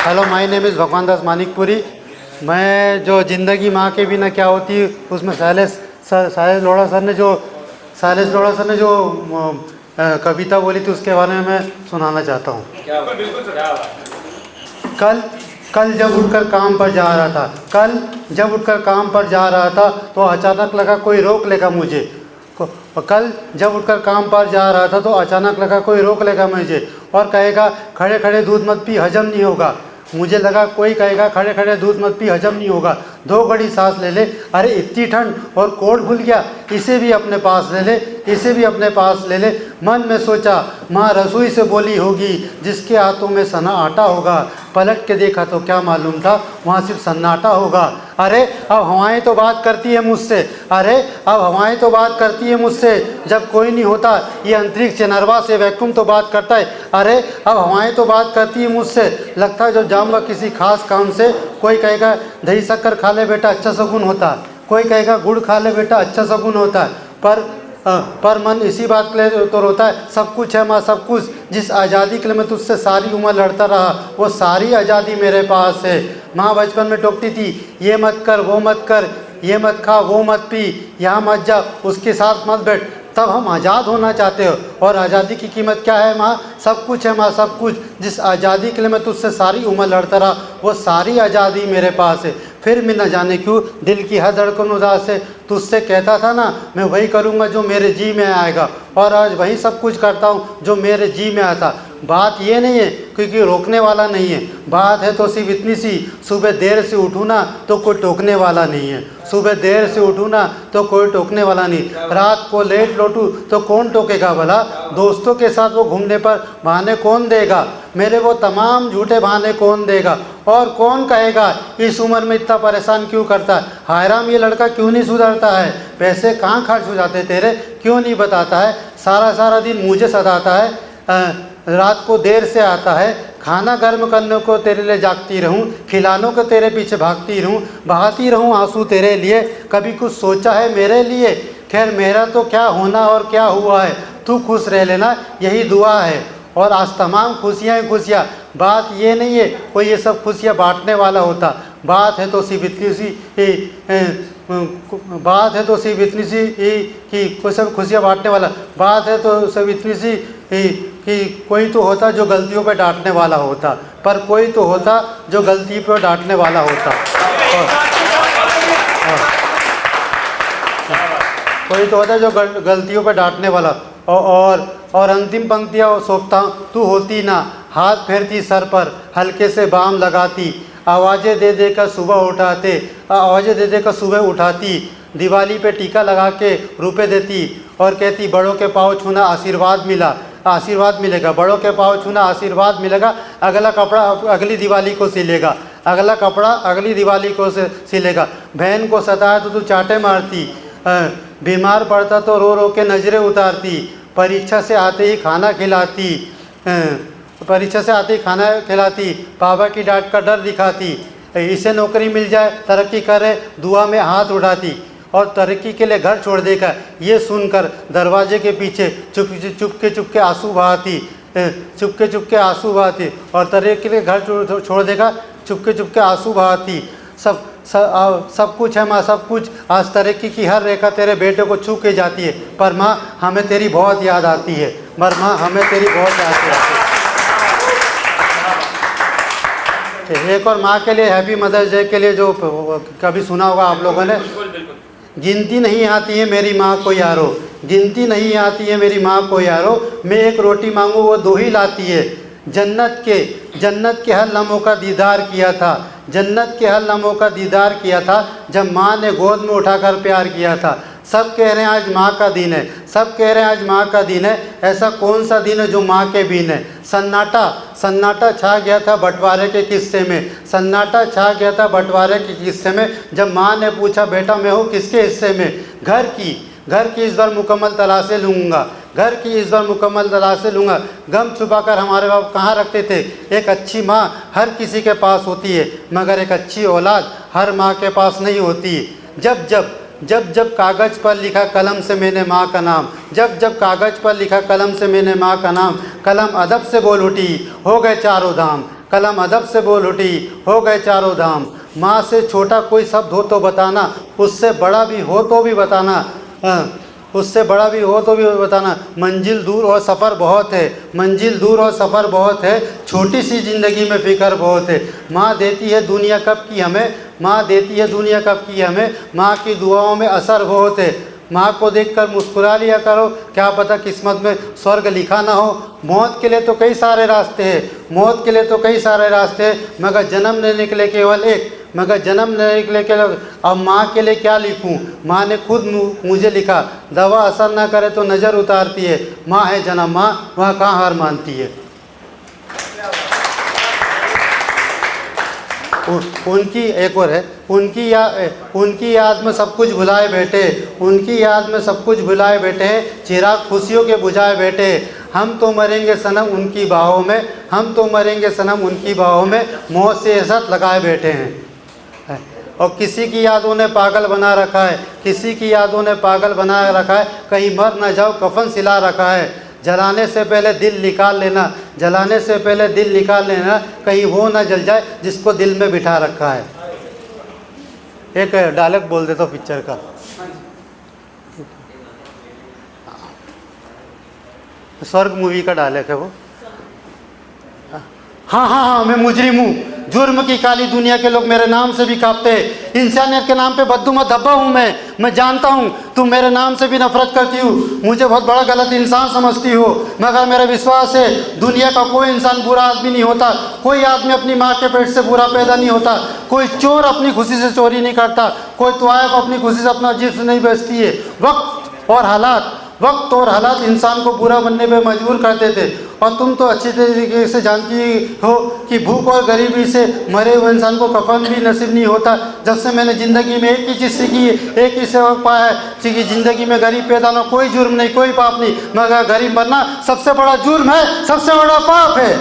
Hello, my name is भगवान दास मानिकपुरी। मैं जो ज़िंदगी माँ के बिना क्या होती उसमें शैलेश लोढ़ा सर ने जो कविता बोली थी उसके बारे में मैं सुनाना चाहता हूँ। कल कल जब उठकर काम पर जा रहा था तो अचानक लगा कोई रोक लेगा मुझे। कल जब उठकर काम पर जा रहा था तो अचानक लगा कोई रोक लेगा मुझे और कहेगा खड़े खड़े दूध मत पी, हजम नहीं होगा। मुझे लगा कोई कहेगा खड़े खड़े दूध मत पी, हजम नहीं होगा। 2 घड़ी सांस ले ले, अरे इतनी ठंड और कोट भूल गया, इसे भी अपने पास ले ले। मन में सोचा माँ रसोई से बोली होगी, जिसके हाथों में सना आटा होगा। पलट के देखा तो क्या मालूम था, वहाँ सिर्फ सन्नाटा होगा। अरे अब हवाएं तो बात करती है मुझसे, जब कोई नहीं होता ये अंतरिक्ष नरवा से वैक्यूम तो बात करता है। अरे अब हवाएं तो बात करती है मुझसे, लगता है जो जाऊँगा किसी खास काम से। कोई कहेगा दही शक्कर खा ले बेटा, अच्छा शगुन होता। कोई कहेगा गुड़ खा ले बेटा, अच्छा शगुन होता है। पर मन इसी बात के लिए तो रोता है, सब कुछ है माँ सब कुछ, जिस आज़ादी के लिए मैं तुझसे सारी उम्र लड़ता रहा, वो सारी आज़ादी मेरे पास है। माँ बचपन में टोकती थी, ये मत कर वो मत कर, ये मत खा वो मत पी, यहाँ मत जा उसके साथ मत बैठ। तब हम आज़ाद होना चाहते हो, और आज़ादी की कीमत क्या है माँ? सब कुछ है माँ सब कुछ, जिस आज़ादी के लिए मैं तुझसे सारी उम्र लड़ता रहा, वो सारी आज़ादी मेरे पास है। फिर भी न जाने क्यों दिल की हर धड़कन उदास है। तुझसे कहता था ना मैं वही करूँगा जो मेरे जी में आएगा, और आज वही सब कुछ करता हूँ जो मेरे जी में आता। बात ये नहीं है क्योंकि रोकने वाला नहीं है, बात है तो सिर्फ इतनी सी, सुबह देर से उठूँ ना तो कोई टोकने वाला नहीं है। सुबह देर से उठूँ ना तो कोई टोकने वाला नहीं, रात को लेट लौटूँ तो कौन टोकेगा भला। दोस्तों के साथ वो घूमने पर बहाने कौन देगा, मेरे वो तमाम झूठे बहाने कौन देगा। और कौन कहेगा इस उम्र में इतना परेशान क्यों करता है, हाय राम ये लड़का क्यों नहीं सुधरता है। पैसे कहाँ खर्च हो जाते तेरे, क्यों नहीं बताता है। सारा दिन मुझे सताता है, रात को देर से आता है। खाना गर्म करने को तेरे लिए जागती रहूं, खिलानों को तेरे पीछे भागती रहूं, बहाती रहूं आंसू तेरे लिए। कभी कुछ सोचा है मेरे लिए, खैर मेरा तो क्या होना और क्या हुआ है, तू खुश रह लेना यही दुआ है। और आज तमाम खुशियाँ खुशियाँ, बात ये नहीं है कोई ये सब खुशियाँ बांटने वाला होता, बात है तो सिर्फ इतनी सी कि कोई सब खुशियाँ बांटने वाला, बात है तो सब इतनी सी कि कोई तो होता जो गलतियों पे डांटने वाला होता, पर कोई तो होता जो गलती पे डांटने वाला होता। कोई तो होता जो गलतियों पे डांटने वाला। और अंतिम पंक्तियाँ सौंपता तू होती ना, हाथ फेरती सर पर हल्के से बाम लगाती, आवाज़ें दे देकर सुबह उठाती, दिवाली पे टीका लगा के रुपए देती और कहती बड़ों के पाँव छूना आशीर्वाद मिलेगा, बड़ों के पाँव छूना आशीर्वाद मिलेगा। अगला कपड़ा अगली दिवाली को सिलेगा, सिलेगा। बहन को सताया तो तू चाटे मारती, बीमार पड़ता तो रो रो के नज़रें उतारती, परीक्षा से आते ही खाना खिलाती, पापा की डांट का डर दिखाती, इसे नौकरी मिल जाए तरक्की करे दुआ में हाथ उठाती, और तरक्की के लिए घर छोड़ देगा ये सुनकर दरवाजे के पीछे चुपके आंसू बहाती, और तरक्की के लिए घर छोड़ देगा चुपके आंसू बहाती। सब कुछ है माँ सब कुछ, आज तरक्की की हर रेखा तेरे बेटे को छू के जाती है, पर माँ हमें तेरी बहुत याद आती है, एक और माँ के लिए हैप्पी मदर्स डे के लिए जो कभी सुना होगा आप लोगों ने, गिनती नहीं आती है मेरी माँ को यारो, मैं एक रोटी मांगू वो 2 ही लाती है। जन्नत के हर लम्हों का दीदार किया था, जब माँ ने गोद में उठाकर प्यार किया था। सब कह रहे हैं आज माँ का दिन है, ऐसा कौन सा दिन है जो माँ के बिन है। सन्नाटा छा गया था बंटवारे के किस्से में, जब माँ ने पूछा बेटा मैं हूँ किसके हिस्से में। घर की इस बार मुकम्मल तलाशें लूँगा, गम छुपाकर हमारे बाप कहाँ रखते थे। एक अच्छी माँ हर किसी के पास होती है, मगर एक अच्छी औलाद हर माँ के पास नहीं होती। जब कागज़ पर लिखा कलम से मैंने माँ का नाम, कलम अदब से बोल उठी, हो गए चारों धाम। कलम अदब से बोल उठी, हो गए चारों धाम। माँ से छोटा कोई शब्द हो तो बताना, उससे बड़ा भी हो तो भी बताना, उससे बड़ा भी हो तो भी बताना। मंजिल दूर और सफ़र बहुत है, मंजिल दूर और सफ़र बहुत है, छोटी सी ज़िंदगी में फ़िक्र बहुत है। माँ देती है दुनिया कब की हमें, माँ देती है दुनिया कब की हमें, माँ की दुआओं में असर बहुत है। माँ को देखकर मुस्कुरा लिया करो, क्या पता किस्मत में स्वर्ग लिखा ना हो। मौत के लिए तो कई सारे रास्ते हैं, मौत के लिए तो कई सारे रास्ते हैं, मगर जन्म ने निकले केवल एक, मगर जन्म ने निकले केवल। अब माँ के लिए क्या लिखूं, माँ ने खुद मुझे लिखा, दवा असर ना करे तो नज़र उतारती है। माँ है जन्म, माँ वहाँ कहाँ हार मानती है। उनकी एक और है, उनकी याद में सब कुछ भुलाए बैठे, उनकी याद में सब कुछ भुलाए बैठे, चिराग खुशियों के बुझाए बैठे। हम तो मरेंगे सनम उनकी बाहों में, हम तो मरेंगे सनम उनकी बाहों में, मौत से इज़्ज़त लगाए बैठे हैं। और किसी की यादों ने पागल बना रखा है, किसी की यादों ने पागल बना रखा है, कहीं मर न जाओ कफन सिला रखा है। जलाने से पहले दिल निकाल लेना, जलाने से पहले दिल निकाल लेना, कहीं वो ना जल जाए जिसको दिल में बिठा रखा है। एक डायलॉग बोल देता हूँ पिक्चर का। स्वर्ग मूवी का डायलॉग है वो। हाँ हाँ हाँ, मैं मुजरिम हूँ, जुर्म की काली दुनिया के लोग मेरे नाम से भी कांपते हैं। इंसानियत के नाम पे बद्दुमा धब्बा हूँ मैं जानता हूँ तुम मेरे नाम से भी नफरत करती हो, मुझे बहुत बड़ा गलत इंसान समझती हो, मगर मेरा विश्वास है दुनिया का कोई इंसान बुरा आदमी नहीं होता। कोई आदमी अपनी माँ के पेट से बुरा पैदा नहीं होता, कोई चोर अपनी खुशी से चोरी नहीं करता, कोई तवायफ अपनी खुशी से अपना जिस्म नहीं बेचती है। वक्त और हालात इंसान को बुरा बनने पे मजबूर करते थे। और तुम तो अच्छी तरीके से जानती हो कि भूख और गरीबी से मरे हुए इंसान को कफन भी नसीब नहीं होता। जब से मैंने ज़िंदगी में एक ही चीज़ सीखी है, एक ही सबक पाया है कि ज़िंदगी में गरीब पैदा होना कोई जुर्म नहीं, कोई पाप नहीं, मगर गरीब मरना सबसे बड़ा जुर्म है, सबसे बड़ा पाप है।